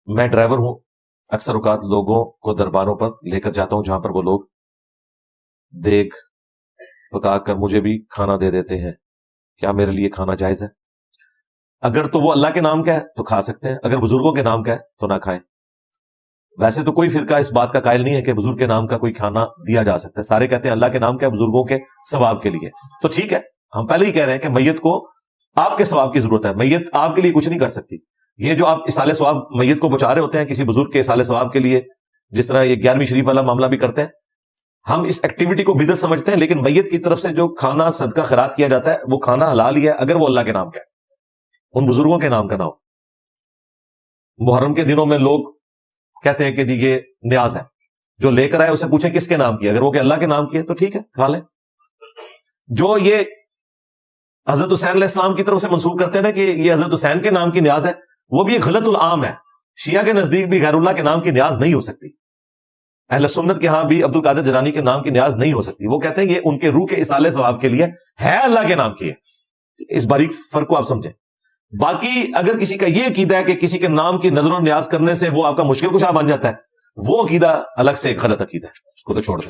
میں ڈرائیور ہوں، اکثر اوقات لوگوں کو درباروں پر لے کر جاتا ہوں جہاں پر وہ لوگ دیگ پکا کر مجھے بھی کھانا دے دیتے ہیں، کیا میرے لیے کھانا جائز ہے؟ اگر تو وہ اللہ کے نام کا ہے تو کھا سکتے ہیں، اگر بزرگوں کے نام کا ہے تو نہ کھائیں۔ ویسے تو کوئی فرقہ اس بات کا قائل نہیں ہے کہ بزرگ کے نام کا کوئی کھانا دیا جا سکتا ہے، سارے کہتے ہیں اللہ کے نام کا ہے، بزرگوں کے ثواب کے لیے۔ تو ٹھیک ہے، ہم پہلے ہی کہہ رہے ہیں کہ میت کو آپ کے ثواب کی ضرورت ہے، میت آپ کے لیے کچھ نہیں کر سکتی۔ یہ جو آپ اصالہ ثواب میت کو پہنچا رہے ہوتے ہیں کسی بزرگ کے اصالہ ثواب کے لیے، جس طرح یہ 11ویں شریف والا معاملہ بھی کرتے ہیں، ہم اس ایکٹیویٹی کو بدعت سمجھتے ہیں، لیکن میت کی طرف سے جو کھانا صدقہ خیرات کیا جاتا ہے وہ کھانا حلال ہی ہے اگر وہ اللہ کے نام کا ہے، ان بزرگوں کے نام کا نہ ہو۔ محرم کے دنوں میں لوگ کہتے ہیں کہ جی یہ نیاز ہے، جو لے کر آئے اسے پوچھیں کس کے نام کی ہے، اگر وہ کہ اللہ کے نام کی ہے تو ٹھیک ہے کھا لیں۔ جو یہ حضرت حسین علیہ السلام کی طرف سے منسوخ کرتے ہیں نا کہ یہ حضرت حسین کے نام کی نیاز ہے، وہ بھی ایک غلط العام ہے۔ شیعہ کے نزدیک بھی غیر اللہ کے نام کی نیاز نہیں ہو سکتی، اہل سنت کے ہاں بھی عبد القادر جیلانی کے نام کی نیاز نہیں ہو سکتی۔ وہ کہتے ہیں یہ ان کے روح کے اصالہ ثواب کے لیے ہے، اللہ کے نام کی ہے۔ اس باریک فرق کو آپ سمجھیں۔ باقی اگر کسی کا یہ عقیدہ ہے کہ کسی کے نام کی نظر و نیاز کرنے سے وہ آپ کا مشکل کشا بن جاتا ہے، وہ عقیدہ الگ سے ایک غلط عقیدہ ہے، اس کو تو چھوڑ دیں۔